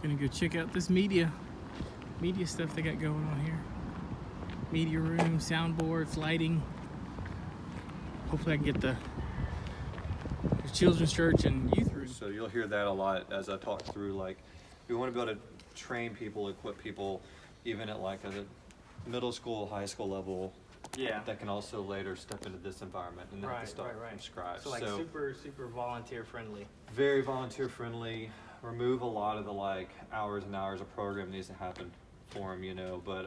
Gonna go check out this media stuff they got going on here. Media room, soundboards, lighting. Hopefully I can get the children's church and youth room. So you'll hear that a lot as I talk through, like, we want to be able to train people, equip people, even at like a middle school, high school level. Yeah. That can also later step into this environment and then have to start from scratch. So like super volunteer friendly. Very volunteer friendly. Remove a lot of the like hours and hours of program needs to happen for them, you know, but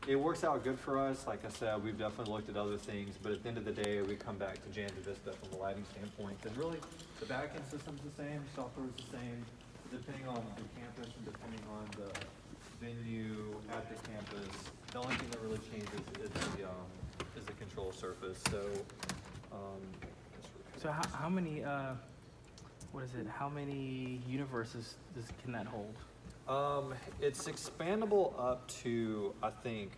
it works out good for us. Like I said, we've definitely looked at other things, but at the end of the day, we come back to Jan to Vista from a lighting standpoint. Because really, the back-end system's the same, software is the same, depending on the campus and depending on the venue at the campus. The only thing that really changes is the control surface. So how many how many universes can that hold? It's expandable up to, I think,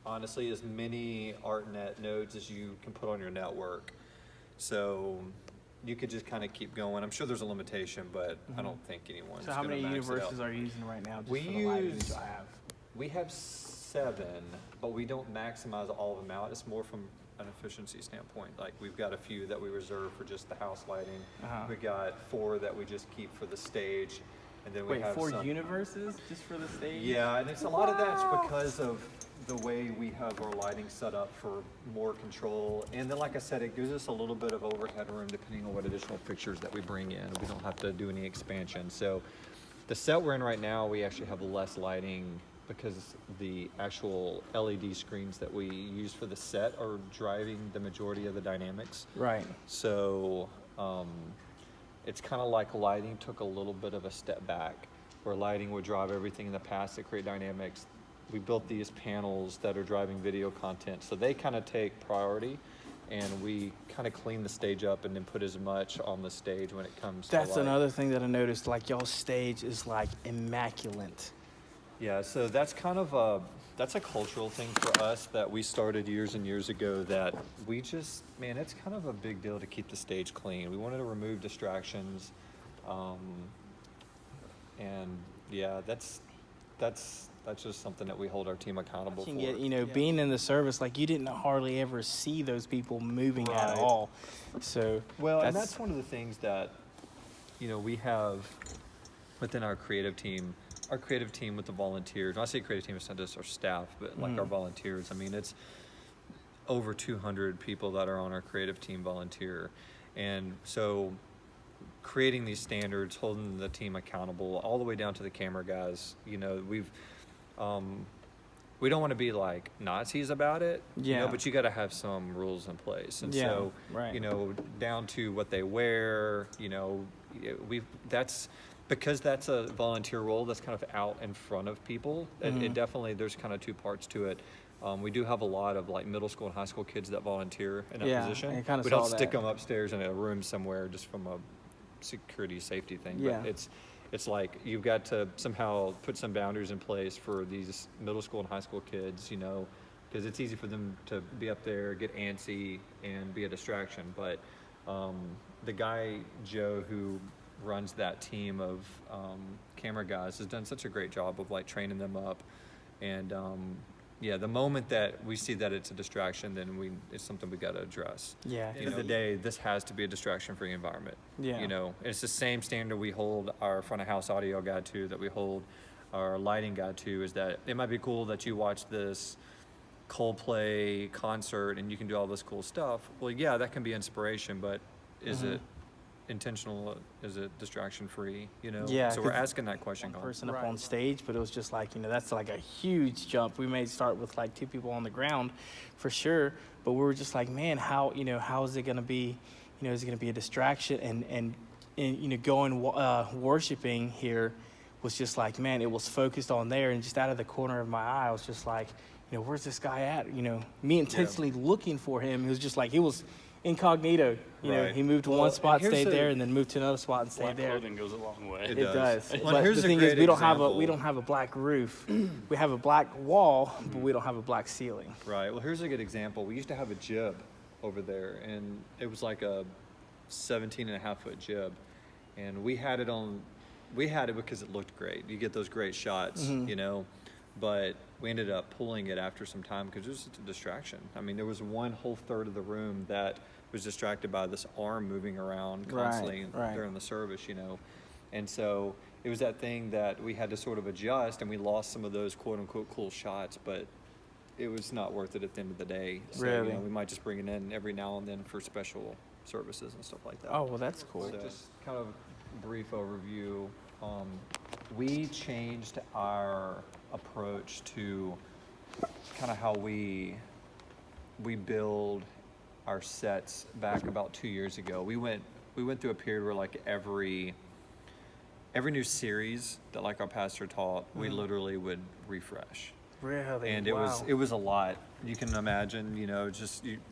honestly, as many ArtNet nodes as you can put on your network. So you could just kind of keep going. I'm sure there's a limitation, but I don't think anyone's So how gonna many max it universes out. are you using right now? Just We for the lighting that use- you have? We have 7, but we don't maximize all of them out. It's more from an efficiency standpoint. Like, we've got a few that we reserve for just the house lighting. We got 4 that we just keep for the stage. And then we have 4 some universes just for the stage? Yeah, and it's a lot of that's because of the way we have our lighting set up for more control. And then, like I said, it gives us a little bit of overhead room depending on what additional fixtures that we bring in. We don't have to do any expansion. So the set we're in right now, we actually have less lighting because the actual LED screens that we use for the set are driving the majority of the dynamics. Right. So it's kind of like lighting took a little bit of a step back, where lighting would drive everything in the past to create dynamics. We built these panels that are driving video content, so they kind of take priority, and we kind of clean the stage up and then put as much on the stage when it comes to That's light. another thing that I noticed, like y'all's stage is like immaculate. Yeah, so that's kind of a cultural thing for us that we started years and years ago, that we just, man, it's kind of a big deal to keep the stage clean. We wanted to remove distractions. And yeah, that's just something that we hold our team accountable for. You know, being in the service, like you didn't hardly ever see those people moving at all. So and that's one of the things that, you know, we have within our creative team with the volunteers. When I say creative team, it's not just our staff, but like our volunteers. I mean, it's over 200 people that are on our creative team volunteer. And so creating these standards, holding the team accountable, all the way down to the camera guys, you know, we don't want to be like Nazis about it, you know, but you got to have some rules in place. And so, you know, down to what they wear, you know, because that's a volunteer role that's kind of out in front of people. It definitely, there's kind of 2 parts to it. We do have a lot of like middle school and high school kids that volunteer in that position. We don't stick them upstairs in a room somewhere just from a security safety thing. But it's like you've got to somehow put some boundaries in place for these middle school and high school kids, you know, because it's easy for them to be up there, get antsy, and be a distraction. But the guy, Joe, who runs that team of camera guys, has done such a great job of like training them up. And the moment that we see that it's a distraction, then it's something we got to address. At the end of the day, this has to be a distraction-free environment. You know, it's the same standard we hold our front of house audio guy to, that we hold our lighting guy to, is that it might be cool that you watch this Coldplay concert and you can do all this cool stuff. Well, yeah, that can be inspiration, but is it intentional? Is it distraction free? You know, so we're asking that question. One person up on stage, but it was just like, you know, that's like a huge jump. We may start with like 2 people on the ground for sure, but we were just like, man, how is it going to be? You know, is it going to be a distraction? And you know, going worshiping here was just like, man, it was focused on there, and just out of the corner of my eye, I was just like, you know, where's this guy at? You know, me intensely looking for him. He was just like, he was incognito, you know, he moved to one spot, stayed there, and then moved to another spot and stayed there. Clothing goes a long way. It does. Well, but here's the thing is, we don't have a black roof. We have a black wall, but we don't have a black ceiling. Right. Well, here's a good example. We used to have a jib over there, and it was like a 17.5-foot jib, and we had it on we had it because it looked great. You get those great shots, you know, but we ended up pulling it after some time because it was just a distraction. I mean, there was one whole third of the room that was distracted by this arm moving around constantly during the service, you know. And so it was that thing that we had to sort of adjust, and we lost some of those quote unquote cool shots, but it was not worth it at the end of the day. So, really? You know, we might just bring it in every now and then for special services and stuff like that. Oh, well, that's cool. So just kind of a brief overview. We changed our approach to kind of how we build our sets back about 2 years ago. We went through a period where like every new series that like our pastor taught, we literally would refresh. Really? And it was a lot. You can imagine, you know,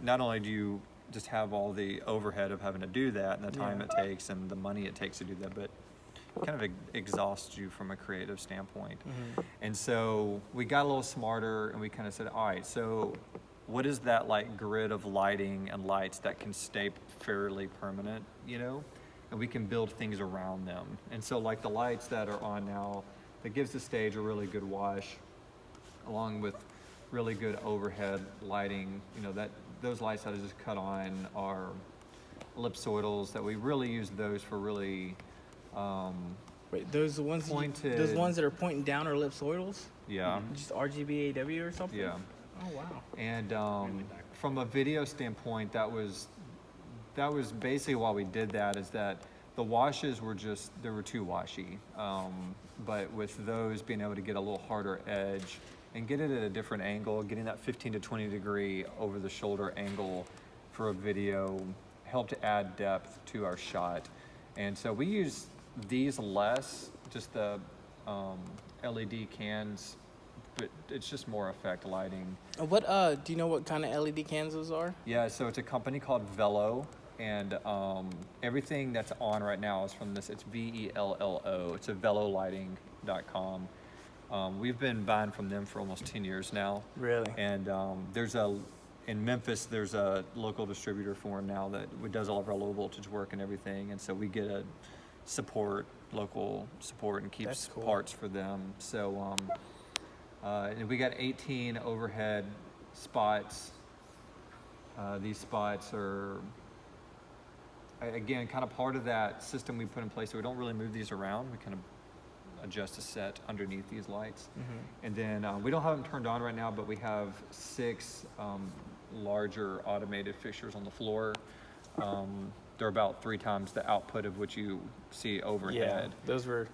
not only do you just have all the overhead of having to do that and the time it takes and the money it takes to do that, but it kind of exhausts you from a creative standpoint. And so we got a little smarter and we kind of said, all right, so what is that like grid of lighting and lights that can stay fairly permanent, you know? And we can build things around them. And so like the lights that are on now, that gives the stage a really good wash, along with really good overhead lighting. You know, that those lights that I just cut on are ellipsoidals that we really use those for really Wait, those the ones pointed. Those ones that are pointing down are ellipsoidals? Yeah. Just RGBAW or something? Yeah. Oh wow. And from a video standpoint, that was basically why we did that, is that the washes were too washy. But with those being able to get a little harder edge and get it at a different angle, getting that 15 to 20 degree over the shoulder angle for a video helped to add depth to our shot. And so we use these less, just the LED cans, but it's just more effect lighting. What do you know what kind of LED cans those are? Yeah, so it's a company called Velo, and everything that's on right now is from this. It's VELLO. It's a velolighting.com. We've been buying from them for almost 10 years now. Really? And in Memphis, there's a local distributor for them now that does all of our low voltage work and everything. And so we get a local support, and keeps parts for them. So and we got 18 overhead spots. These spots are, again, kind of part of that system we put in place. So we don't really move these around. We kind of adjust a set underneath these lights. And then we don't have them turned on right now, but we have 6 larger automated fixtures on the floor. They're about 3 times the output of what you see overhead. Yeah, those were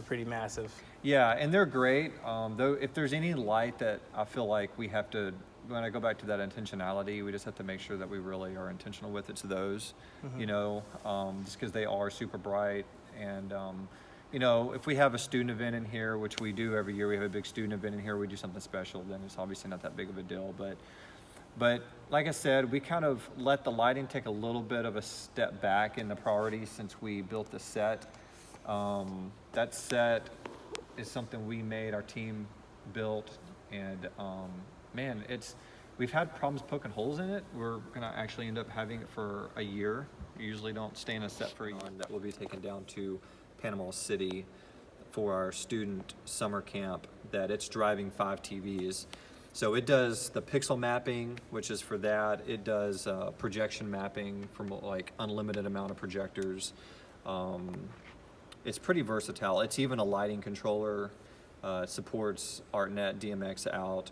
pretty massive. Yeah, and they're great. Though if there's any light that I feel like we have to, when I go back to that intentionality, we just have to make sure that we really are intentional with it's those, you know, just because they are super bright. And you know, if we have a student event in here, which we do every year, we have a big student event in here, we do something special, then it's obviously not that big of a deal. But like I said, we kind of let the lighting take a little bit of a step back in the priorities since we built the set. That set is something we made, our team built, and man, we've had problems poking holes in it. We're gonna actually end up having it for a year. We usually don't stay in a set for a year. That will be taken down to Panama City for our student summer camp, that it's driving 5 TVs. So it does the pixel mapping, which is for that. It does projection mapping from like unlimited amount of projectors. It's pretty versatile. It's even a lighting controller. It supports ArtNet, DMX out.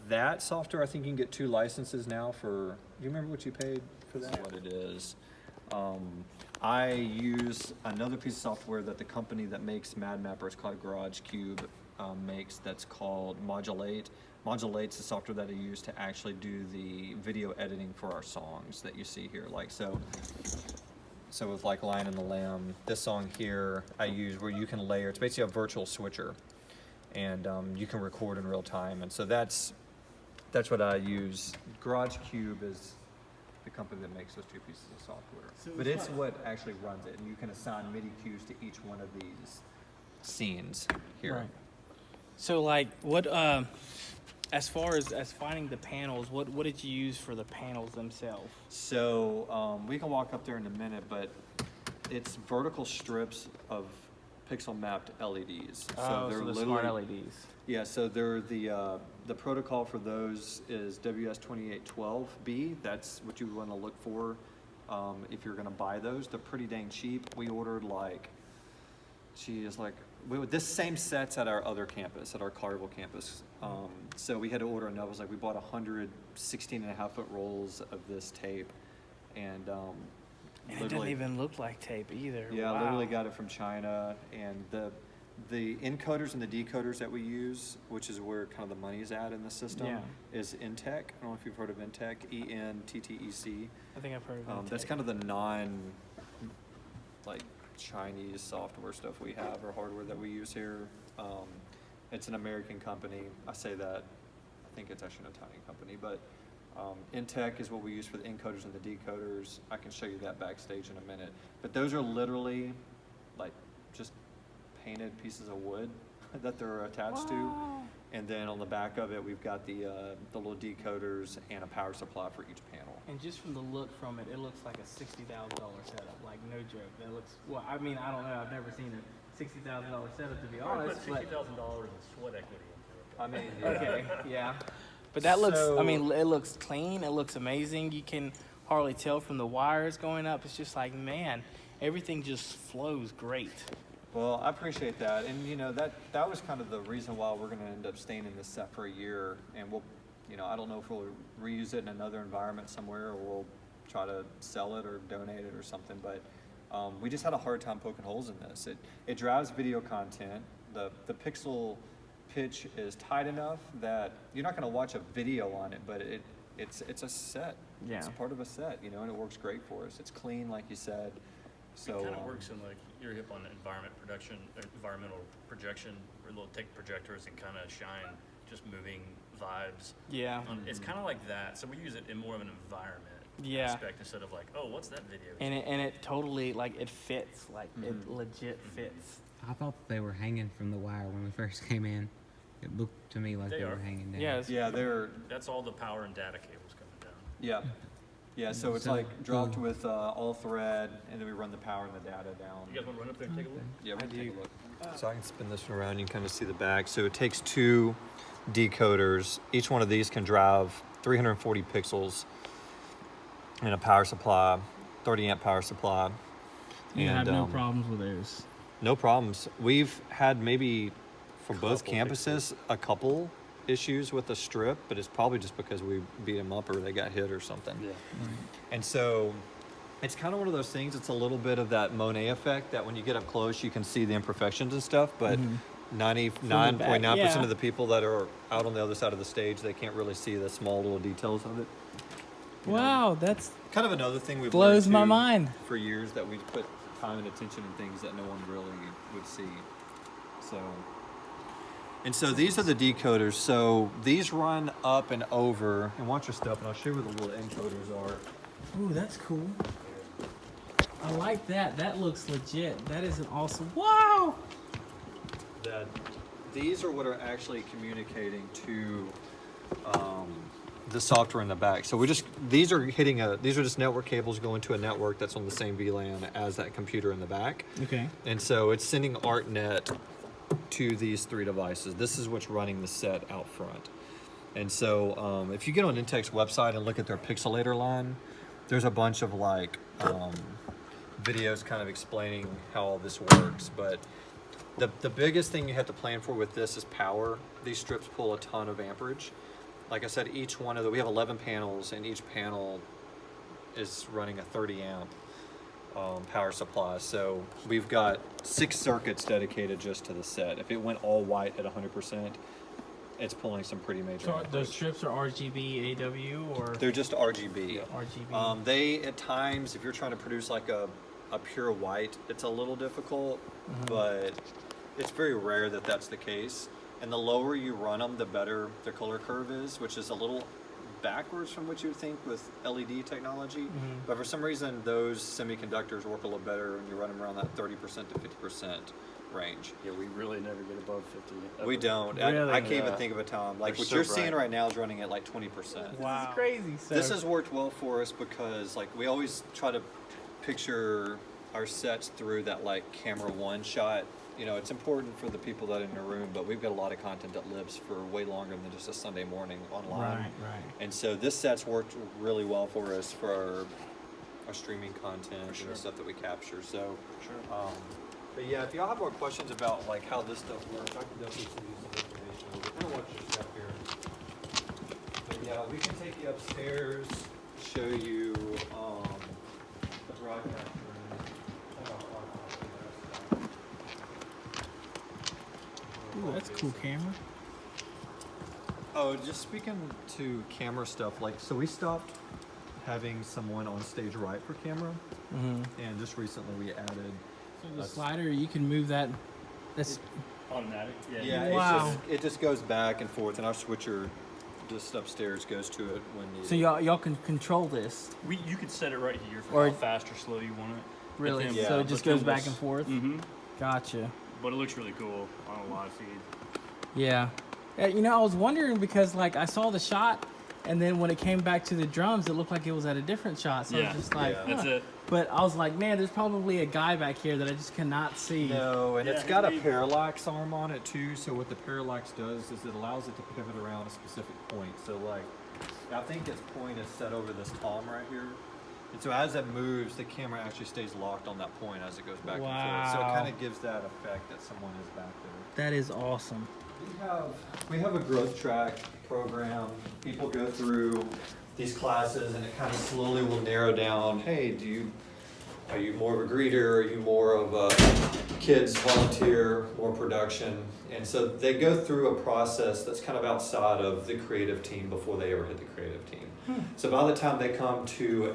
That software, I think you can get 2 licenses now for, do you remember what you paid for that? That's what it is. I use another piece of software that the company that makes Mad Mapper, it's called Garage Cube, makes, that's called Modulate. Modulate's the software that I use to actually do the video editing for our songs that you see here. Like so with like Lion and the Lamb, this song here I use where you can layer, it's basically a virtual switcher, and you can record in real time. And so that's what I use. Garage Cube is the company that makes those 2 pieces of software. So but it's what actually runs it, and you can assign MIDI cues to each one of these scenes here. Right. So like what as far as finding the panels, what did you use for the panels themselves? So we can walk up there in a minute, but It's vertical strips of pixel mapped LEDs. So they're the smart LEDs. Yeah, so they're the protocol for those is WS2812B. That's what you want to look for if you're going to buy those. They're pretty dang cheap. We ordered this same set's at our other campus, at our Clarville campus. So we had to order enough. It was like we bought 100 16.5-foot rolls of this tape, and it doesn't even look like tape either. Yeah, wow. literally got it from China, and the encoders and the decoders that we use, which is where kind of the money is at in the system, is Intec. I don't know if you've heard of Intec, ENTTEC. I think I've heard of Intec. That's kind of the Chinese software stuff we have, or hardware that we use here. It's an American company. I say that, I think it's actually an Italian company, but Intec is what we use for the encoders and the decoders. I can show you that backstage in a minute. But those are literally just painted pieces of wood that they're attached to. And then on the back of it, we've got the little decoders and a power supply for each panel. And just from the look from it, it looks like a $60,000 setup. Like, no joke. That looks, well, I mean, I don't know. I've never seen a $60,000 setup, to be honest. Put $60,000 in sweat equity into it. I mean, okay, yeah. But that looks, I mean, it looks clean. It looks amazing. You can hardly tell from the wires going up. It's just like, man, everything just flows great. Well, I appreciate that. And, that was kind of the reason why we're going to end up staying in this set for a year. And we'll, I don't know if we'll reuse it in another environment somewhere, or we'll try to sell it or donate it or something. But we just had a hard time poking holes in this. It drives video content. The pixel pitch is tight enough that you're not going to watch a video on it, but it's a set. Yeah. It's part of a set, and it works great for us. It's clean, like you said. So it kind of works in you're hip on environmental projection, where they'll take projectors and kind of shine just moving vibes. Yeah. It's kind of like that. So we use it in more of an environment aspect instead of what's that video? And it totally it fits, it legit fits. I thought they were hanging from the wire when we first came in. It looked to me like they were hanging down. Yeah, That's all the power and data cables coming down. Yeah. Yeah, so it's dropped with all thread, and then we run the power and the data down. You guys want to run up there and take a look? Yeah, we can take a look. So I can spin this one around, you can kind of see the back. So it takes 2 decoders. Each one of these can drive 340 pixels and a power supply, 30 amp power supply. You have no problems with those? No problems. We've had maybe for both campuses a couple issues with the strip, but it's probably just because we beat them up or they got hit or something. Yeah. And so it's kind of one of those things. It's a little bit of that Monet effect that when you get up close, you can see the imperfections and stuff, but 99.9% of the people that are out on the other side of the stage, they can't really see the small little details of it. Wow, that's kind of another thing we've blows learned my mind for years, that we put time and attention in things that no one really would see. So these are the decoders. So these run up and over, and watch your stuff, and I'll show you where the little encoders are. Ooh, that's cool. I like that. That looks legit. That is an awesome. Wow. These are what are actually communicating to the software in the back. So these are just network cables going to a network that's on the same VLAN as that computer in the back. Okay. And so it's sending ArtNet to these 3 devices. This is what's running the set out front. And so if you get on Intech's website and look at their pixelator line, there's a bunch of videos kind of explaining how all this works. But the biggest thing you have to plan for with this is power. These strips pull a ton of amperage. Like I said, each one of we have 11 panels, and each panel is running a 30 amp power supply. So we've got 6 circuits dedicated just to the set. If it went all white at 100%, it's pulling some pretty major. So those strips are RGB AW, or they're just RGB. Yeah, RGB. They at times, if you're trying to produce a pure white, it's a little difficult, but it's very rare that that's the case. And the lower you run them, the better their color curve is, which is a little backwards from what you would think with LED technology. But for some reason, those semiconductors work a little better when you run them around that 30% to 50% range. Yeah, we really never get above 50. We don't. Really? I can't even think of a time. What you're seeing right now is running at 20%. Wow. This is crazy. So this has worked well for us because we always try to picture our sets through that like camera one shot. You know, it's important for the people that are in the room, but we've got a lot of content that lives for way longer than just a Sunday morning online. Right. And so this set's worked really well for us for our streaming content and the stuff that we capture. So, but yeah, if y'all have more questions about like how this stuff works, I can definitely send you some information. We kind of watch your stuff here. But yeah, we can take you upstairs, show you the broadcast room. Ooh, that's a cool camera. Oh, just speaking to camera stuff, like, so we stopped having someone on stage right for camera, and just recently we added. So the slider, you can move that. That's automatic. Yeah. Wow. It just goes back and forth, and our switcher just upstairs goes to it when needed. So y'all can control this. You could set it right here for how fast or slow you want it. Really? Yeah. So it just goes back and forth? Mm-hmm. Gotcha. But it looks really cool on a live feed. Yeah. You know, I was wondering because, like, I saw the shot, and then when it came back to the drums, it looked like it was at a different shot. So I was just like, that's it. But I was like, man, there's probably a guy back here that I just cannot see. No, and it's got a parallax arm on it too. So what the parallax does is it allows it to pivot around a specific point. So like, I think its point is set over this tom right here. And so as it moves, the camera actually stays locked on that point as it goes back and forth. So it kind of gives that effect that someone is back there. That is awesome. We have a growth track program. People go through these classes and it kind of slowly will narrow down, hey, are you more of a greeter? Are you more of a kids volunteer, more production? And so they go through a process that's kind of outside of the creative team before they ever hit the creative team. So by the time they come to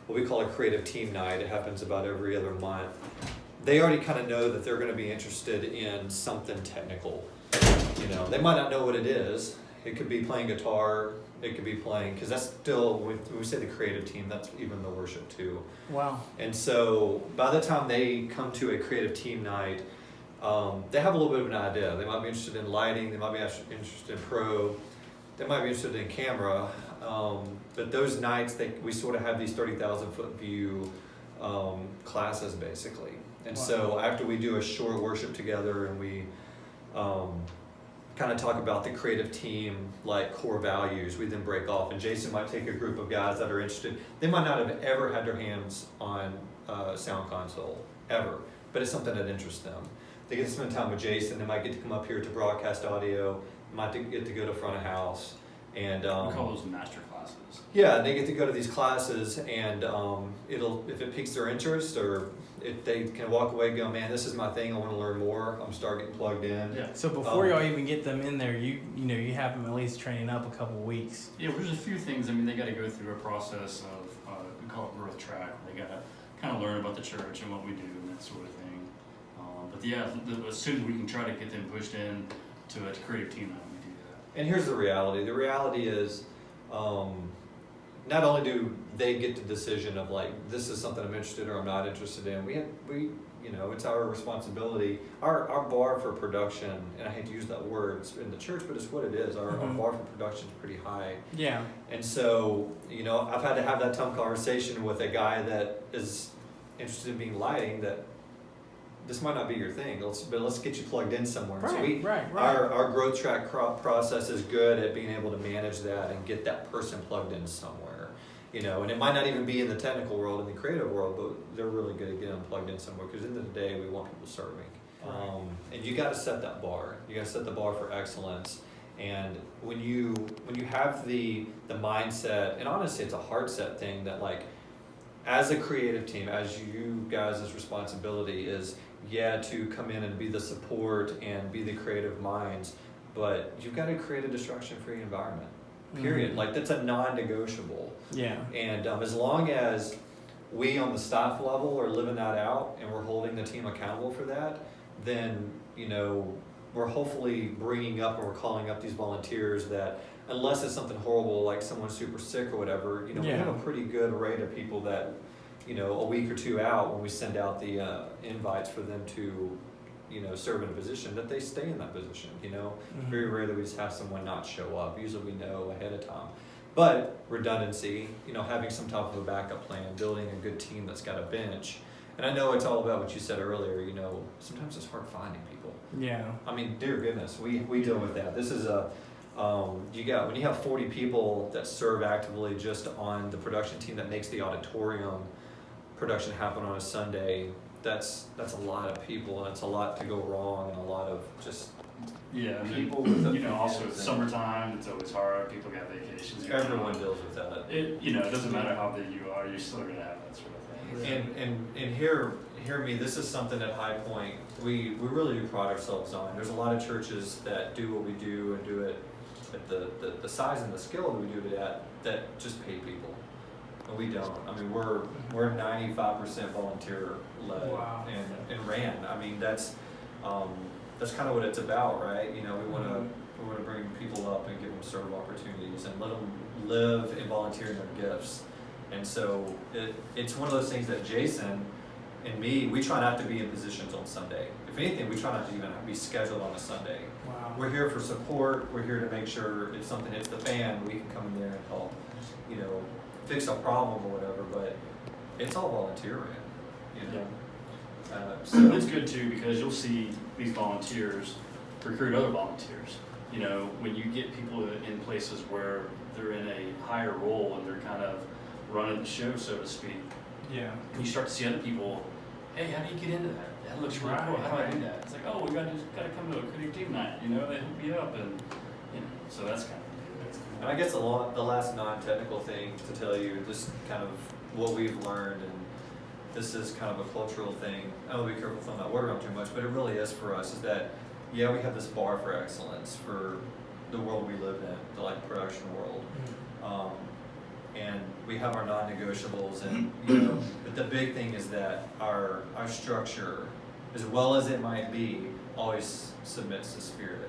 what we call a creative team night, it happens about every other month, they already kind of know that they're going to be interested in something technical. You know, they might not know what it is. It could be playing guitar. It could be playing, because that's still, when we say the creative team, that's even the worship too. Wow. And so by the time they come to a creative team night, they have a little bit of an idea. They might be interested in lighting. They might be interested in pro. They might be interested in camera. But those nights, we sort of have these 30,000 foot view classes basically. And so after we do a short worship together and we kind of talk about the creative team, like core values, we then break off. And Jason might take a group of guys that are interested. They might not have ever had their hands on a sound console, ever. But it's something that interests them. They get to spend time with Jason. They might get to come up here to broadcast audio. Might get to go to front of house. And we call those master classes. Yeah, they get to go to these classes, and if it piques their interest, or if they can walk away and go, man, this is my thing, I want to learn more, I'm start getting plugged in. Yeah. So before y'all even get them in there, you have them at least training up a couple of weeks. Yeah, there's a few things. I mean, they got to go through a process of we call it growth track. They got to kind of learn about the church and what we do and that sort of thing. But yeah, as soon as we can try to get them pushed in to a creative team, we do that. And here's the reality. The reality is, not only do they get the decision of like, this is something I'm interested in or I'm not interested in, we it's our responsibility. Our bar for production, and I hate to use that word in the church, but it's what it is. Our bar for production is pretty high. Yeah. And so, I've had to have that tough conversation with a guy that is interested in being lighting, that this might not be your thing, but let's get you plugged in somewhere. Right, so our growth track process is good at being able to manage that and get that person plugged in somewhere. And it might not even be in the technical world, in the creative world, but they're really good at getting them plugged in somewhere, because at the end of the day, we want people serving. And you got to set that bar. You got to set the bar for excellence. And when you have the mindset, and honestly, it's a heart set thing, that like, as a creative team, as you guys' responsibility is, to come in and be the support and be the creative minds, but you've got to create a distraction-free environment, period. Like, that's a non-negotiable. Yeah. And as long as we on the staff level are living that out and we're holding the team accountable for that, then, we're hopefully bringing up and we're calling up these volunteers that, unless it's something horrible like someone's super sick or whatever, we have a pretty good rate of people that, a week or two out, when we send out the invites for them to, serve in a position, that they stay in that position. It's very rare that we just have someone not show up. Usually we know ahead of time. But redundancy, having some type of a backup plan, building a good team that's got a bench, And I know it's all about what you said earlier, you know, sometimes it's hard finding people. Yeah. I mean, dear goodness, we deal with that. This is when you have 40 people that serve actively just on the production team that makes the auditorium production happen on a Sunday, that's a lot of people, and it's a lot to go wrong, and a lot of just people with also it's summertime, it's always hard, people got vacations. Everyone deals with that. It doesn't matter how big you are, you're still gonna have that sort of thing. And hear me, this is something at Highpoint we really do pride ourselves on. There's a lot of churches that do what we do and do it at the size and the scale that we do it at, that just pay people. And we don't. I mean, we're 95% volunteer led. Wow. and ran. I mean, that's kind of what it's about, right? You know, we want to bring people up and give them serve opportunities and let them live and volunteer in their gifts. And so it's one of those things that Jason and me, we try not to be in positions on Sunday. If anything, we try not to even be scheduled on a Sunday. Wow. We're here for support. We're here to make sure if something hits the fan, we can come in there and help, you know, fix a problem or whatever. But it's all volunteer, you know. So it's good too, because you'll see these volunteers recruit other volunteers. You know, when you get people in places where they're in a higher role and they're kind of running the show, so to speak. Yeah. You start to see other people, hey, how do you get into that? That looks really cool. How do I do that? It's like, oh, we gotta come to a creative team night. You know, they hook you up, and so that's kind of. And I guess the last non-technical thing to tell you, just kind of what we've learned, and this is kind of a cultural thing. I want to be careful throwing that word around too much, but it really is for us. Is that we have this bar for excellence for the world we live in, the production world. And we have our non-negotiables, and but the big thing is that our structure, as well as it might be, always submits to Spirit,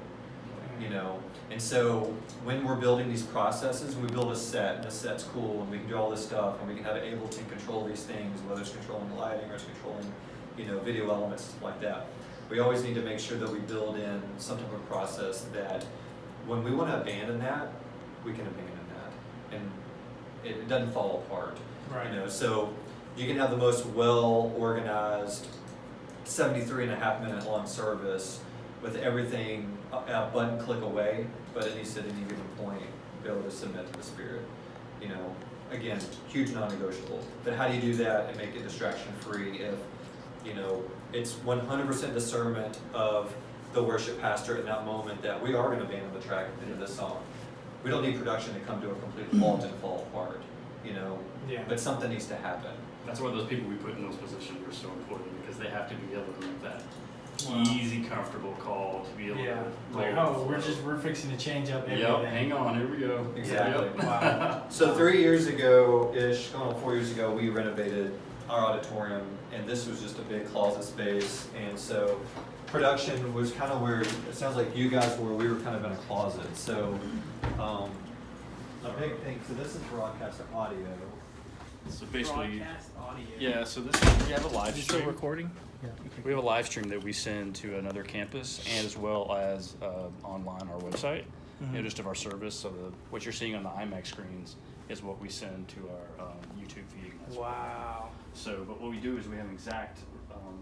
And so when we're building these processes, we build a set, and the set's cool, and we can do all this stuff, and we can have Ableton control these things, whether it's controlling the lighting or it's controlling, video elements, stuff like that. We always need to make sure that we build in some type of process that when we want to abandon that, we can abandon that, and it doesn't fall apart. Right. So you can have the most well-organized 73.5-minute long service with everything a button click away, but it needs to at any given point be able to submit to the Spirit. Again, huge non-negotiable. But how do you do that and make it distraction-free if, it's 100% discernment of the worship pastor in that moment that we are going to abandon the track at the end of this song. We don't need production to come to a complete halt and fall apart, but something needs to happen. That's why those people we put in those positions are so important, because they have to be able to make that easy, comfortable call to be able to. We're fixing to change up everything. Yep, hang on, here we go. Exactly. Yep. Wow. So 3 years ago-ish, going on 4 years ago, we renovated our auditorium, and this was just a big closet space, and so production was kind of where, it sounds like you guys were, we were kind of in a closet. So a big thing, so this is broadcast audio. So basically, Broadcast audio. yeah, so we have a live Is it still stream. recording? Yeah. We have a live stream that we send to another campus, and as well as online our website, just of our service. So what you're seeing on the IMAX screens is what we send to our YouTube feed. Wow. So, but what we do is we have an exact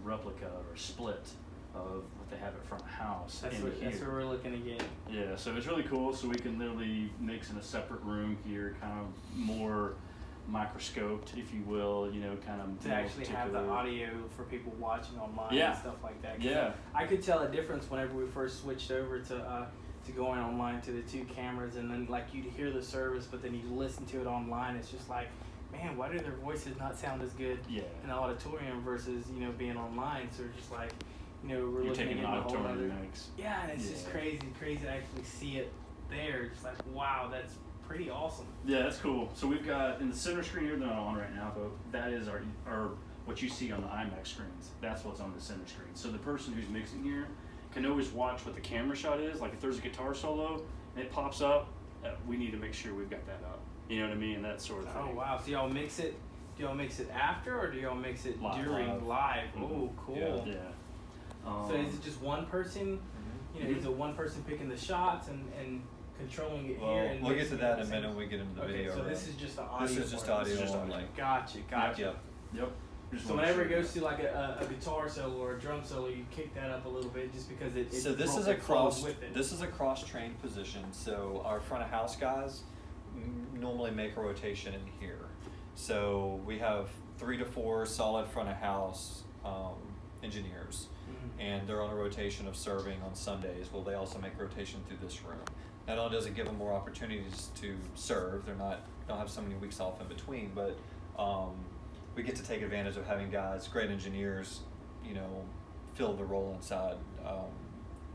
replica or split of what they have at front of house. That's what we're looking to get. Yeah, so it's really cool. So we can literally mix in a separate room here, kind of more microscoped, if you will, kind of to actually have the audio for people watching online and stuff like that. Yeah. I could tell a difference whenever we first switched over to going online to the two cameras, and then you'd hear the service, but then you listen to it online. It's just like, man, why do their voices not sound as good in the auditorium versus being online? So it's just like, we're You're looking at taking a whole other mix. Yeah, and it's just crazy to actually see it there. Just like, wow, that's pretty awesome. Yeah, that's cool. So we've got in the center screen here, they're not on right now, but that is our what you see on the IMAX screens. That's what's on the center screen. So the person who's mixing here can always watch what the camera shot is. Like if there's a guitar solo and it pops up, we need to make sure we've got that up. You know what I mean? That sort of thing. Oh wow! So y'all mix it? Do y'all mix it after, or do y'all mix it during live? Mm-hmm. Oh, cool. Yeah. So is it just one person? Is it one person picking the shots and controlling it here? And we'll get to that in a minute when we get into the video. So this is just the audio. This is just audio only. Gotcha. Yep. So whenever it goes to like a guitar solo or a drum solo, you kick that up a little bit just because it so this is a cross-trained position. So our front of house guys normally make a rotation in here. So we have 3 to 4 solid front of house engineers, and they're on a rotation of serving on Sundays. Well, they also make rotation through this room. Not only does it give them more opportunities to serve, don't have so many weeks off in between, but we get to take advantage of having guys, great engineers, fill the role inside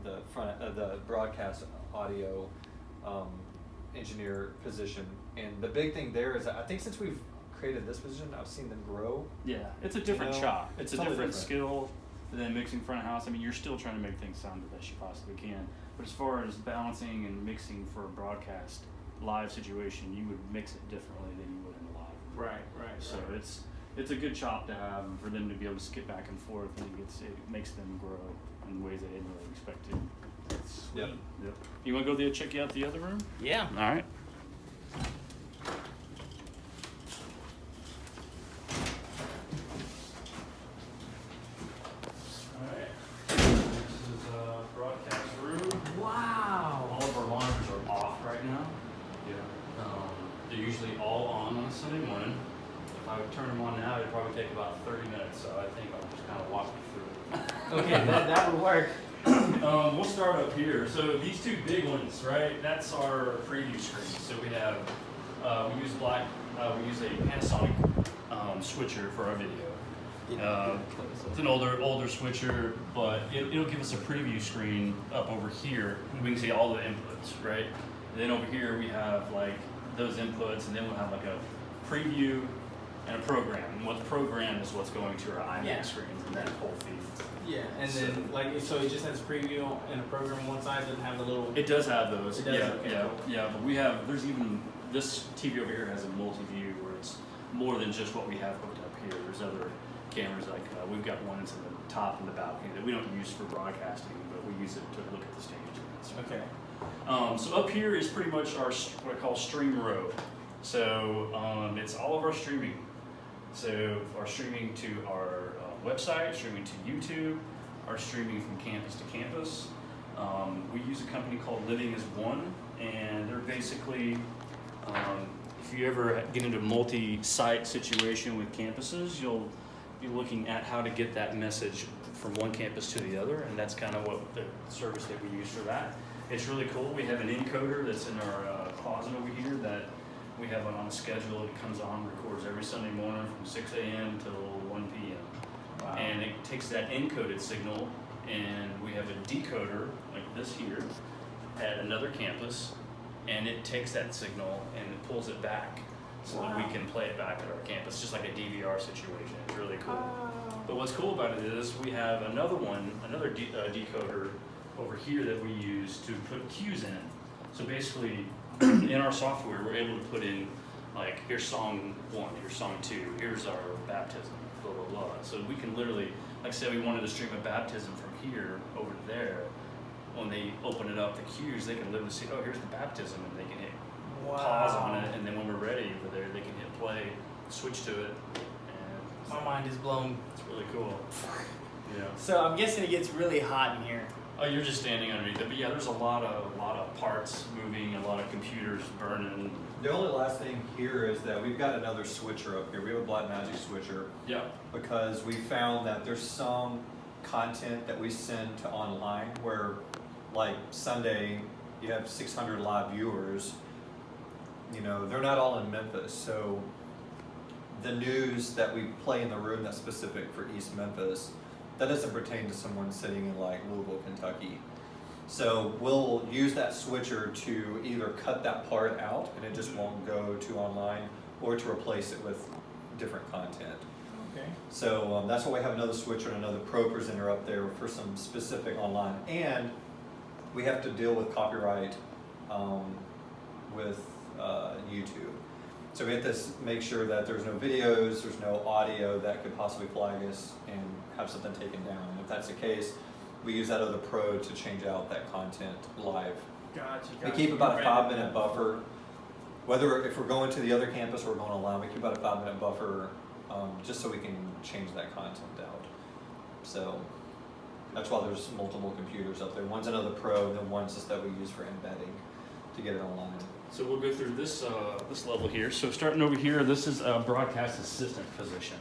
the front, the broadcast audio engineer position. And the big thing there is, I think since we've created this position, I've seen them grow. Yeah, it's a different shop. It's a different skill than mixing front of house. I mean, you're still trying to make things sound the best you possibly can. But as far as balancing and mixing for a broadcast live situation, you would mix it differently than you would in a live. Right. So it's a good chop to have, and for them to be able to skip back and forth, and it makes them grow in ways they didn't really expect to. That's sweet. Yep. You want to go there, check out the other room? Yeah. All right. They're usually all on a Sunday morning. If I would turn them on now, it'd probably take about 30 minutes, so I think I'll just kind of walk you through it. Okay, that would work. We'll start up here. So these two big ones, right, that's our preview screen. So we have, we use a Panasonic switcher for our video. It's an older switcher, but it'll give us a preview screen up over here. We can see all the inputs, right? And then over here we have like those inputs, and then we'll have like a preview and a program. And what's programmed is what's going to our IMAX screens and that whole feed. Yeah, and then so it just has preview and a program on one side, doesn't have the little. It does have those. It does. Yeah. But there's even this TV over here has a multi-view where it's more than just what we have hooked up here. There's other cameras like we've got one that's in the top and the balcony that we don't use for broadcasting, but we use it to look at the stage. Okay. So up here is pretty much our what I call stream row. So it's all of our streaming. So our streaming to our website, streaming to YouTube, our streaming from campus to campus. We use a company called Living as One, and they're basically, if you ever get into a multi-site situation with campuses, you'll be looking at how to get that message from one campus to the other, and that's kind of what the service that we use for that. It's really cool. We have an encoder that's in our closet over here that we have on a schedule. It comes on, records every Sunday morning from 6 a.m. till 1 p.m. Wow. And it takes that encoded signal, and we have a decoder like this here at another campus, and it takes that signal and it pulls it back so that we can play it back at our campus, just like a DVR situation. It's really cool. But what's cool about it is we have another decoder over here that we use to put cues in. So basically, in our software, we're able to put in, like, here's song 1, here's song 2, here's our baptism, blah, blah, blah. So we can literally, like say we wanted to stream a baptism from here over to there, when they open it up, the cues, they can literally see, oh, here's the baptism, and they can hit pause on it, and then when we're ready over there, they can hit play, switch to it, and my mind is blown. It's really cool. Yeah. So I'm guessing it gets really hot in here. Oh, you're just standing underneath it, but yeah, there's a lot of parts moving, a lot of computers burning. The only last thing here is that we've got another switcher up here. We have a Blackmagic switcher. Yeah. Because we found that there's some content that we send to online where, like Sunday, you have 600 live viewers. You know, they're not all in Memphis, so the news that we play in the room that's specific for East Memphis, that doesn't pertain to someone sitting in like Louisville, Kentucky. So we'll use that switcher to either cut that part out and it just won't go to online, or to replace it with different content. Okay. So that's why we have another switcher and another Pro presenter up there for some specific online. And we have to deal with copyright with YouTube. So we have to make sure that there's no videos, there's no audio that could possibly flag us and have something taken down. And if that's the case, we use that other Pro to change out that content live. Gotcha. We keep about a 5-minute buffer. If we're going to the other campus or we're going online, we keep about a 5-minute buffer just so we can change that content out. So that's why there's multiple computers up there. One's another Pro, and then one's just that we use for embedding to get it online. So we'll go through this level here. So starting over here, this is a broadcast assistant position.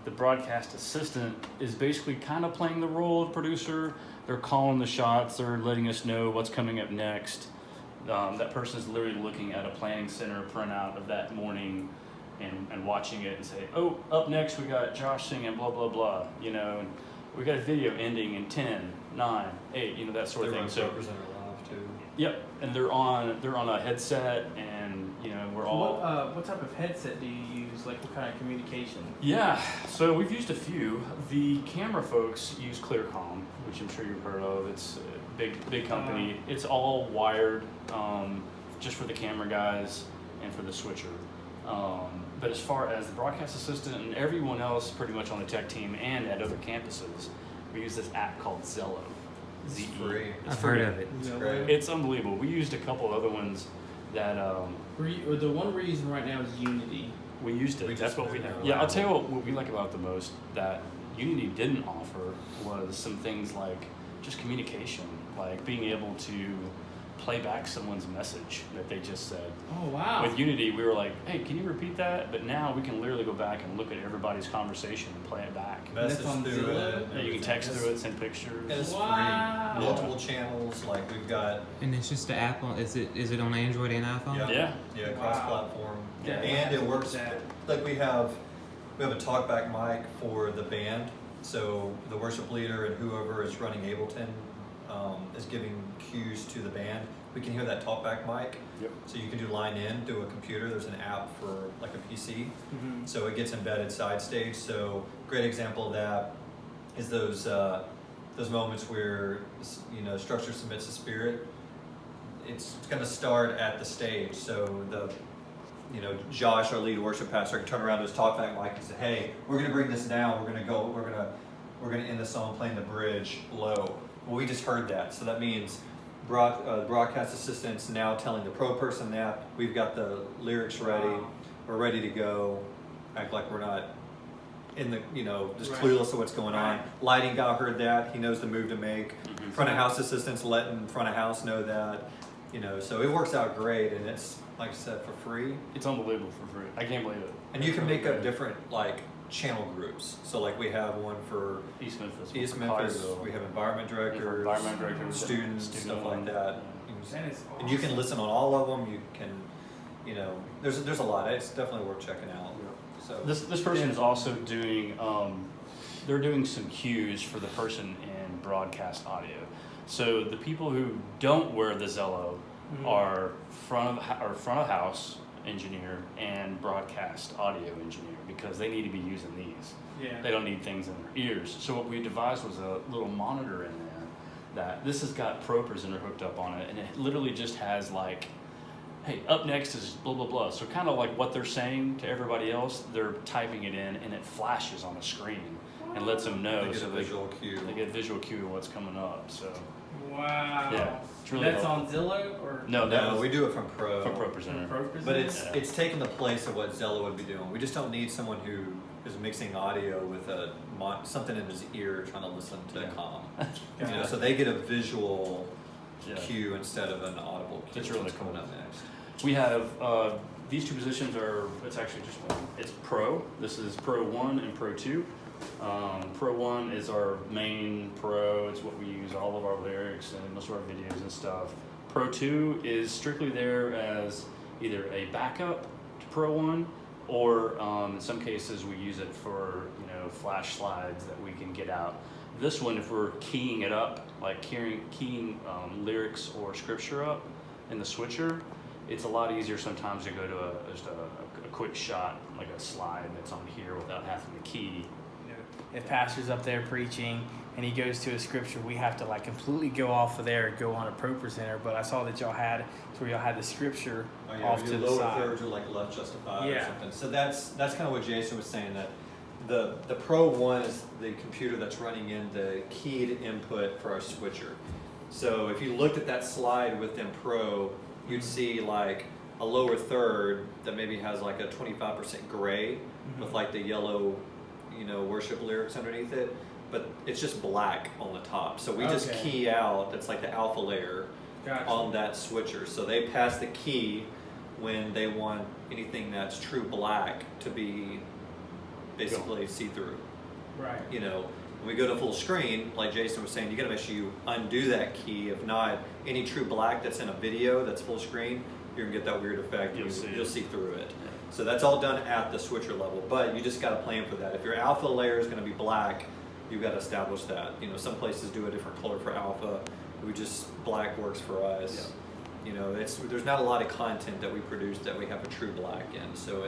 The broadcast assistant is basically kind of playing the role of producer. They're calling the shots. They're letting us know what's coming up next. That person is literally looking at a planning center printout of that morning and watching it and say, oh, up next we got Josh singing blah, blah, blah, you know, and we got a video ending in 10, 9, 8, you know, that sort of thing. So too. Yep, and they're on a headset, and you know we're all. What type of headset do you use? Like what kind of communication? Yeah, so we've used a few. The camera folks use ClearComm, which I'm sure you've heard of. It's a big company. It's all wired, just for the camera guys and for the switcher. But as far as the broadcast assistant and everyone else, pretty much on the tech team and at other campuses, we use this app called Zello. It's free. I've heard of it. It's great. It's unbelievable. We used a couple other ones that. The one we're using right now is Unity. We used it. That's what we have. Yeah, I'll tell you what we like about it the most that Unity didn't offer was some things like just communication, like being able to play back someone's message that they just said. Oh, wow. With Unity, we were like, hey, can you repeat that? But now we can literally go back and look at everybody's conversation and play it back. Message through it. Yeah, you can text through it, send pictures. It's Wow. free. Multiple channels, like we've got. And it's just the app on. Is it on Android and iPhone? Yeah. Yeah, Wow. cross-platform. Yeah. And it works. Like we have a talkback mic for the band, so the worship leader and whoever is running Ableton is giving cues to the band. We can hear that talkback mic. Yep. So you can do line in through a computer. There's an app for like a PC. Mm-hmm. So it gets embedded side stage. So great example of that is those moments where structure submits to spirit. It's going to start at the stage. So Josh, our lead worship pastor, can turn around to his talkback mic and say, "Hey, we're going to bring this down. We're going to end the song playing the bridge low." Well, we just heard that, so that means broadcast assistant's now telling the pro person that we've got the lyrics ready. Wow. We're ready to go. Act like we're not in the just Right. clueless of what's going on. Right. Lighting guy heard that. He knows the move to make. Mhm. Front of house assistants letting front of house know that. So it works out great, and it's like I said for free. It's unbelievable for free. I can't believe it. And you can make up different channel groups. So we have one for East Memphis. East for Memphis. Collierville. We have environment directors, Environment directors, students, student stuff one. like that. That is And you can listen on all of them. You can, there's a lot. It's definitely worth checking out. So This person is also doing, they're doing some cues for the person in broadcast audio. So the people who don't wear the Zello are front of house engineer and broadcast audio engineer because they need to be using these. Yeah. They don't need things in their ears. So what we devised was a little monitor in there that this has got Pro Presenter hooked up on it, and it literally just has hey, up next is blah, blah, blah. So kind of like what they're saying to everybody else, they're typing it in, and it flashes on a screen and lets them know. they get a visual cue. They get a visual cue of what's coming up. So Wow. Yeah, it's really That's helpful. on Zillow or? No, we do it from Pro. from Pro Presenter. Pro Presenter? But it's taking the place of what Zello would be doing. We just don't need someone who is mixing audio with something in his ear trying to listen to Yeah. comm. So they get a visual Yeah. cue instead of an audible cue. It's really What's coming cool. up next. We have these two positions it's actually just one. It's Pro. This is Pro 1 and Pro 2. Pro 1 is our main Pro. It's what we use all of our lyrics and most of our videos and stuff. Pro 2 is strictly there as either a backup to Pro 1 or in some cases we use it for flash slides that we can get out. This one, if we're keying it up, like keying lyrics or scripture up in the switcher, it's a lot easier sometimes to go to just a quick shot, like a slide that's on here without having to key. If pastor's up there preaching and he goes to a scripture, we have to completely go off of there and go on a Pro Presenter. But I saw that y'all had the scripture off to the lower side. thirds are left justified or Yeah. something. So that's kind of what Jason was saying, that the Pro 1 is the computer that's running in the keyed input for our switcher. So if you looked at that slide within Pro, you'd see a lower third that maybe has a 25% gray. with like the yellow, worship lyrics underneath it, but it's just black on the top. So we just key out, that's like the alpha layer on that switcher. So they pass the key when they want anything that's true black to be basically see-through. Right. When we go to full screen, like Jason was saying, you gotta make sure you undo that key. If not, any true black that's in a video that's full screen, you're gonna get that weird effect. You'll see through it. Yeah. So that's all done at the switcher level, but you just gotta plan for that. If your alpha layer is gonna be black, you've got to establish that. Some places do a different color for alpha. Black works for us. Yeah. There's not a lot of content that we produce that we have a true black in. So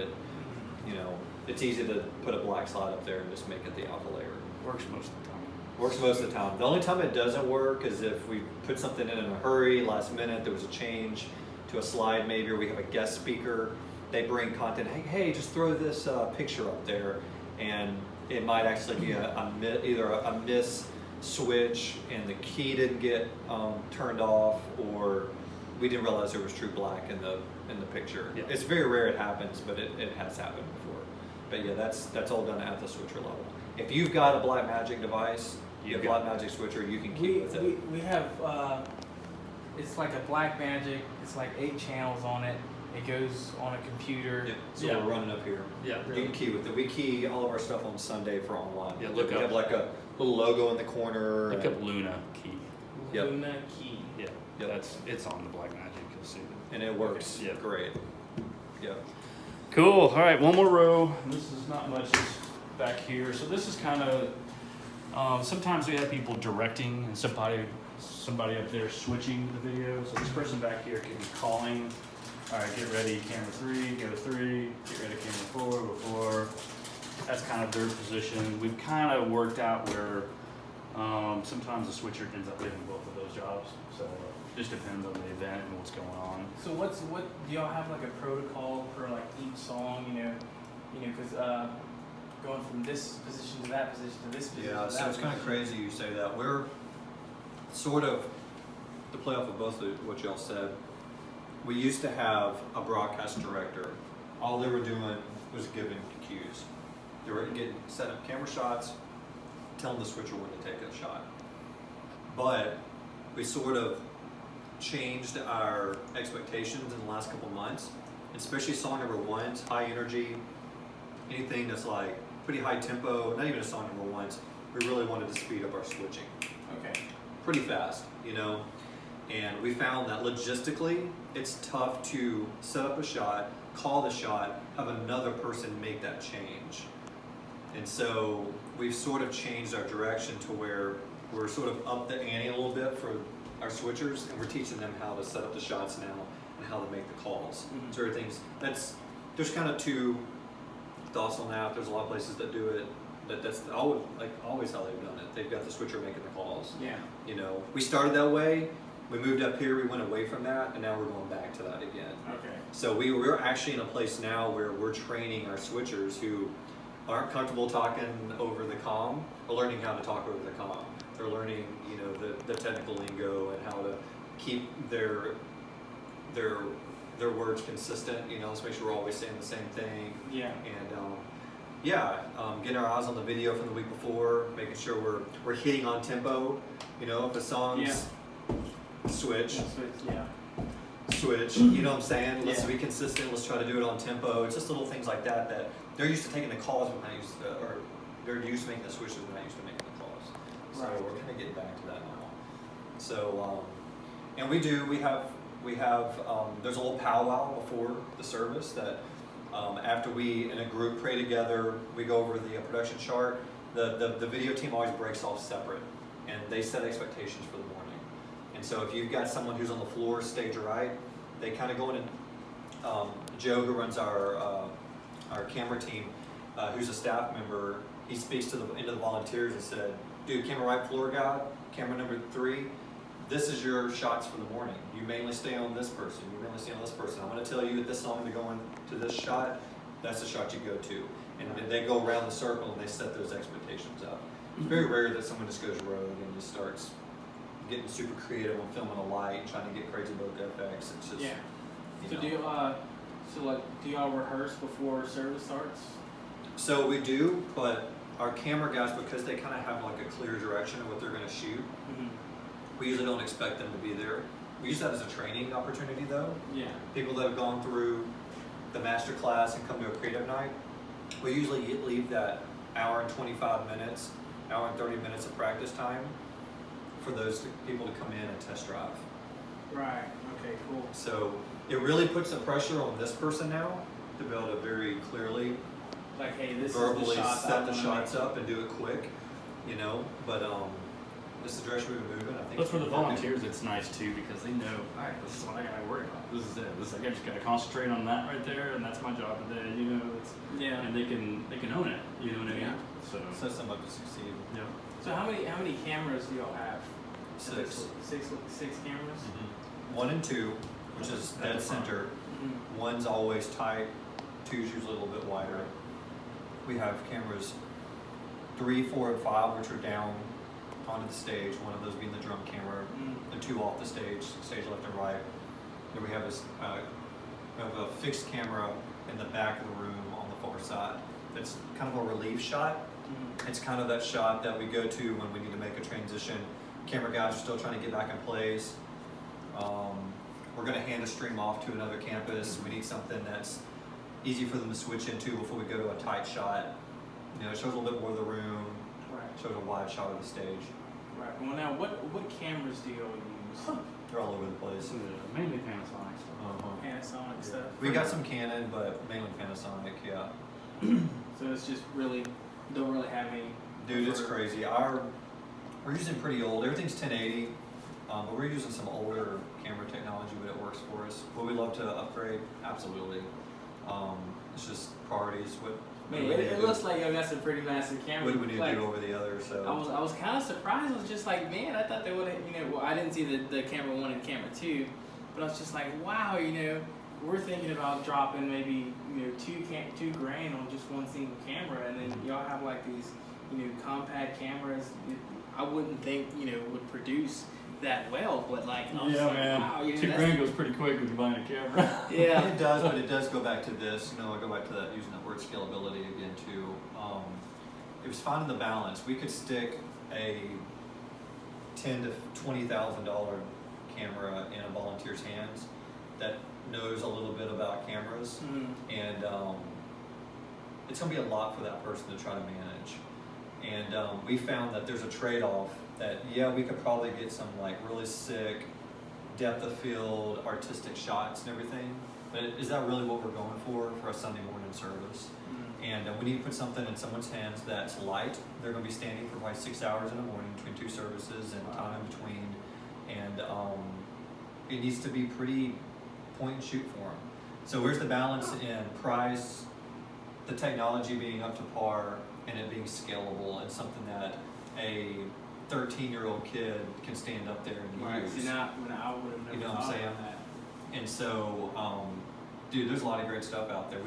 it's easy to put a black slide up there and just make it the alpha layer. Works most of the time. Works most of the time. The only time it doesn't work is if we put something in a hurry, last minute, there was a change to a slide maybe, or we have a guest speaker. They bring content, hey, just throw this picture up there, and it might actually be either a miss switch and the key didn't get turned off, or we didn't realize there was true black in the picture. Yeah. It's very rare it happens, but it has happened before. But yeah, that's all done at the switcher level. If you've got a Blackmagic device, you have a Blackmagic switcher, you can key with it. We have, it's like a Blackmagic, it's like 8 channels on it. It goes on a computer. Yeah. So we're running up here. Yeah. You can key with it. We key all of our stuff on Sunday for online. Yeah, we have like a little logo in the corner. Look up Luna Key. Yep. Luna Key. Yeah. Yep. It's on the Blackmagic. You'll see it. And it works great. Yeah. Cool. All right, one more row. This is not much back here. So this is kind of, sometimes we have people directing and somebody up there switching the video. So this person back here can be calling. All right, get ready, camera 3, go 3, get ready, camera 4, go 4. That's kind of their position. We've kind of worked out where sometimes the switcher ends up getting both of those jobs. So it just depends on the event and what's going on. So what do y'all have like a protocol for like each song, because going from this position to that position to this position. Yeah, so it's kind of crazy you say that. We're sort of, to play off of both of what y'all said, we used to have a broadcast director. All they were doing was giving cues. They were setting up camera shots, telling the switcher when to take a shot. But we sort of changed our expectations in the last couple months, especially song number 1's high energy, anything that's like pretty high tempo, not even a song number 1's, we really wanted to speed up our switching. Okay. Pretty fast, And we found that logistically, it's tough to set up a shot, call the shot, have another person make that change. And so we've sort of changed our direction to where we're sort of up the ante a little bit for our switchers, and we're teaching them how to set up the shots now and how to make the calls. Mm-hmm. So everything's, there's kind of 2 thoughts on that. There's a lot of places that do it. That's always how they've done it. They've got the switcher making the calls. Yeah. We started that way. We moved up here, we went away from that, and now we're going back to that again. Okay. So we're actually in a place now where we're training our switchers who aren't comfortable talking over the comm, or learning how to talk over the comm. They're learning, the technical lingo and how to keep their words consistent. Let's make sure we're always saying the same thing. Yeah. And getting our eyes on the video from the week before, making sure we're hitting on tempo. If the song's switch, you know what I'm saying? Let's be consistent, let's try to do it on tempo. It's just little things like that they're used to taking the calls when I used to, or they're used to making the switches when I used to making the calls. So we're kind of getting back to that now. So, and we have, there's a little powwow before the service that after we, in a group, pray together, we go over the production chart. The video team always breaks off separate, and they set expectations for the morning. And so if you've got someone who's on the floor, stage right, they kind of go in and, Joe, who runs our camera team, who's a staff member, he speaks to the volunteers and said, dude, camera right floor guy, camera number 3, this is your shots for the morning. You mainly stay on this person, you mainly stay on this person. I'm going to tell you at this song to go into this shot, that's the shot you go to. And they go around the circle and they set those expectations up. It's very rare that someone just goes rogue and just starts getting super creative on filming a light and trying to get crazy bokeh effects. It's just, So do y'all rehearse before service starts? So we do, but our camera guys, because they kind of have like a clear direction of what they're going to shoot, we usually don't expect them to be there. We use that as a training opportunity though. Yeah. People that have gone through the master class and come to a creative night, we usually leave that hour and 25 minutes, hour and 30 minutes of practice time for those people to come in and test drive. Right. Okay. Cool. So it really puts the pressure on this person now to be able to very clearly, like, hey, this verbally is the shot set the shots up and do it quick, you know. But this is the direction we've been moving. I think. But for the volunteers, it's nice too because they know, all right, this is what I gotta worry about. This is it. I just gotta concentrate on that right there, and that's my job today. You know, and they can own it. You know what I mean? Yeah. So Sets them up to succeed. yeah. So how many cameras do y'all have? 6. Six cameras. Mm-hmm. 1 and 2, which is dead center. Mm-hmm. 1's always tight. 2's usually a little bit wider. We have cameras 3, 4, and 5, which are down onto the stage. One of those being the drum camera. The 2 off the stage left and right. Then we have a fixed camera in the back of the room on the far side. That's kind of a relief shot. It's kind of that shot that we go to when we need to make a transition. Camera guys are still trying to get back in place. We're going to hand a stream off to another campus. We need something that's easy for them to switch into before we go to a tight shot. You know, it shows a little bit more of the room. Right. Shows a wide shot of the stage. Right. Well, now what cameras do y'all use? They're all over the place. Mainly Panasonic stuff. Panasonic stuff. We got some Canon, but mainly Panasonic. Yeah. So it's just really don't really have any. Dude, it's crazy. We're using pretty old. Everything's 1080, but we're using some older camera technology, but it works for us. Would we love to upgrade? Absolutely. It's just priorities. It looks like y'all got some pretty massive cameras. What do we need to do over the other? So I was kind of surprised. I was just like, man, I thought they would have. Well, I didn't see the camera 1 and camera 2, but I was just like, wow, we're thinking about dropping maybe $2,000 on just one single camera, and then y'all have like these compact cameras. I wouldn't think would produce that well, but like I was like, man. wow, $2,000 goes pretty quick when you're buying a camera. Yeah, it does, but it does go back to this. I go back to that using that word scalability again too. It was finding the balance. We could stick a $10,000 to $20,000 camera in a volunteer's hands that knows a little bit about cameras, and it's going to be a lot for that person to try to manage. And we found that there's a trade-off that, we could probably get some like really sick depth of field, artistic shots and everything, but is that really what we're going for a Sunday morning service? And we need to put something in someone's hands that's light. They're going to be standing for probably 6 hours in the morning between 2 services and time in between, and it needs to be pretty point and shoot for them. So where's the balance in price, the technology being up to par, and it being scalable, and something that a 13-year-old kid can stand up there and use. See, now I would have never You know what I'm saying? that. And so, dude, there's a lot of great stuff out there.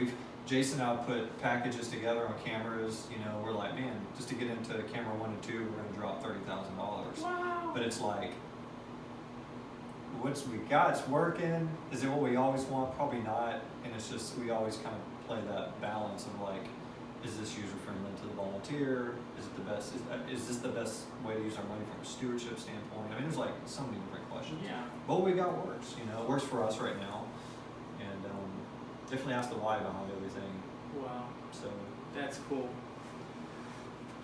Jason and I put packages together on cameras. We're like, man, just to get into camera 1 and 2, we're going to drop $30,000. Wow. But it's like, what's we got? It's working. Is it what we always want? Probably not. And it's just, we always kind of play that balance of like, is this user friendly to the volunteer? Is it the best? Is this the best way to use our money from a stewardship standpoint? I mean, there's like so many different questions. Yeah. But what we got works. It works for us right now, and definitely ask the why behind everything. Wow. So That's cool.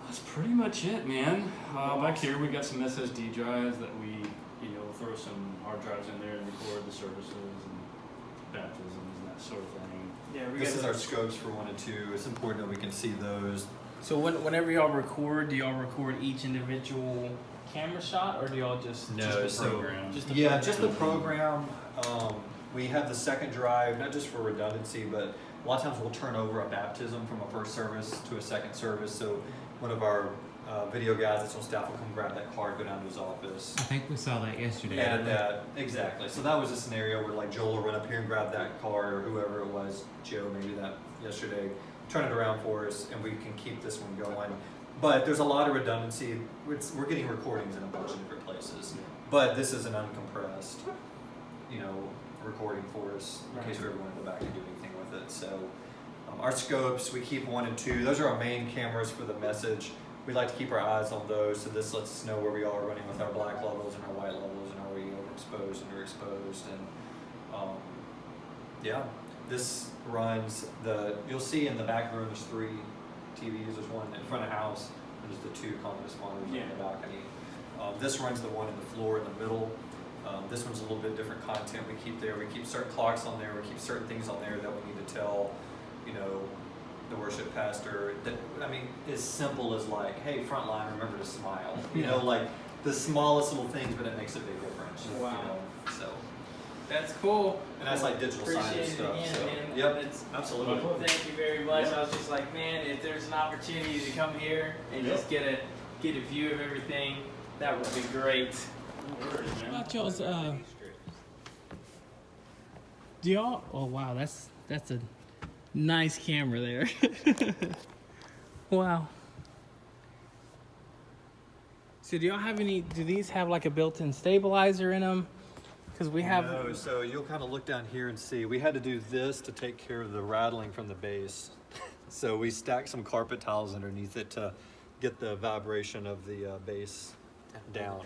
That's pretty much it, man. Back here we got some SSD drives that we, throw some hard drives in there and record the services and baptisms and that sort of thing. Yeah, this is our scopes for 1 and 2. It's important that we can see those. So whenever y'all record, do y'all record each individual camera shot, or do y'all just Just the program? Just the program. We have the second drive, not just for redundancy, but a lot of times we'll turn over a baptism from a first service to a second service. So one of our video guys that's on staff will come grab that card, go down to his office. I think we saw that yesterday. Edit that, exactly. So that was a scenario where like Joel will run up here and grab that card, or whoever it was, Joe maybe that yesterday, turn it around for us, and we can keep this one going. But there's a lot of redundancy. We're getting recordings in a bunch of different places, but this is an uncompressed, recording for us in case we ever want to go back and do anything with it. So Our scopes, we keep 1 and 2. Those are our main cameras for the message. We like to keep our eyes on those, so this lets us know where we are running with our black levels and our white levels, and are we overexposed, underexposed, and yeah. This runs you'll see in the back room there's 3 TVs. There's one in front of the house, and there's the 2 compass monitors in the balcony. This runs the one in the floor in the middle. This one's a little bit different content we keep there. We keep certain clocks on there. We keep certain things on there that we need to tell, the worship pastor. That, I mean, as simple as like, hey, frontline, remember to smile. Like the smallest little things, but it makes a big difference. Wow. So. That's cool. And that's like digital signage stuff. Again, so. man. Yep. Absolutely. Thank you very much. I was just like, man, if there's an opportunity to come here and just get a view of everything, that would be great. How about y'all's do y'all? Oh wow, that's a nice camera there. Wow. So do y'all have any? Do these have like a built-in stabilizer in them? Because we have. No, so you'll kind of look down here and see. We had to do this to take care of the rattling from the base. So we stacked some carpet tiles underneath it to get the vibration of the base down.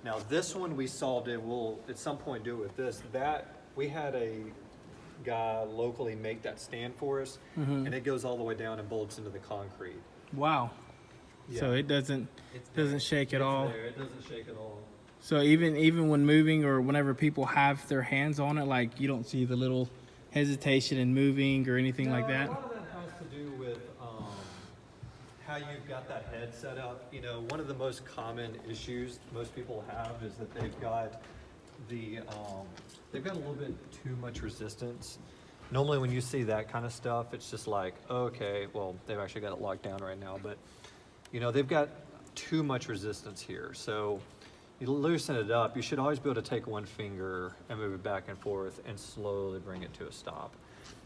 Now this one we solved it. We'll at some point do it with this. That we had a guy locally make that stand for us, and it goes all the way down and bolts into the concrete. Wow. Yeah. So it doesn't shake at all. It doesn't shake at all. So even when moving or whenever people have their hands on it, like you don't see the little hesitation in moving or anything like that? A lot of that has to do with how you've got that head set up. One of the most common issues most people have is that they've got a little bit too much resistance. Normally when you see that kind of stuff, it's just like, okay, well, they've actually got it locked down right now, but they've got too much resistance here. So you loosen it up. You should always be able to take one finger and move it back and forth and slowly bring it to a stop.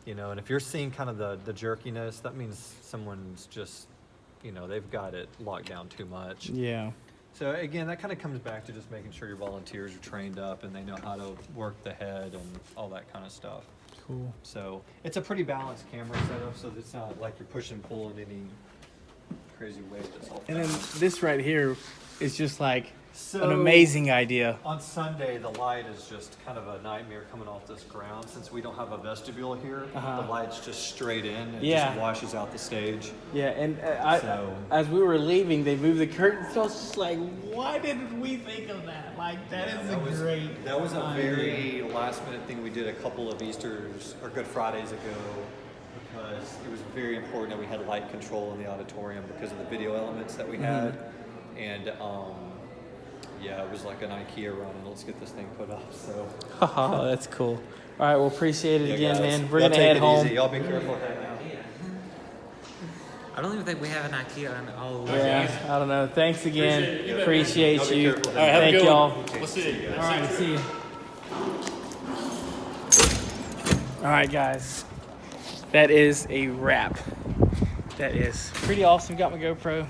And if you're seeing kind of the jerkiness, that means someone's just, they've got it locked down too much. Yeah. So again, that kind of comes back to just making sure your volunteers are trained up and they know how to work the head and all that kind of stuff. Cool. So it's a pretty balanced camera setup, so it's not like you're push and pull in any crazy way. And then this right here is just like an amazing idea. On Sunday, the light is just kind of a nightmare coming off this ground. Since we don't have a vestibule here, the light's just straight in and just washes out the stage. Yeah, and as we were leaving, they moved the curtains. So I was just like, why didn't we think of that? Like, that great That was a very last minute thing we did a couple of Easters or Good Fridays ago, because it was very important that we had light control in the auditorium because of the video elements that we had. And yeah, it was like an IKEA run, and let's get this thing put up. So. Oh, that's cool. All right, well, appreciate it again, guys. man. We're gonna head home. Y'all be careful. I don't even think we have an IKEA on all the way. Yeah, I don't know. Thanks again. Appreciate you. All right, thank y'all. We'll see you. All right, see you. All right, guys. That is a wrap. That is pretty awesome. Got my GoPro.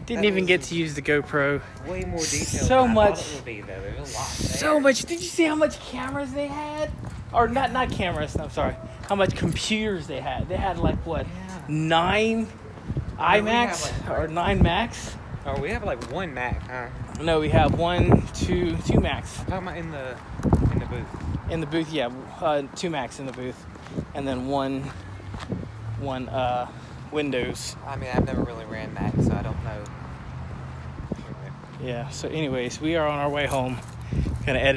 Didn't even get to use the GoPro. Way more detailed So than much. I thought it would be, though. There's a lot there. So much. Did you see how much cameras they had? Or not cameras. I'm sorry. How much computers they had? They had like what? 9 iMacs or 9 Macs? Oh, we have like one Mac, huh? No, we have two Macs. I'm talking about in the booth. In the booth, yeah, 2 Macs in the booth, and then one Windows. I mean, I've never really ran Mac, so I don't know. Yeah. So, anyways, we are on our way home. Gonna edit.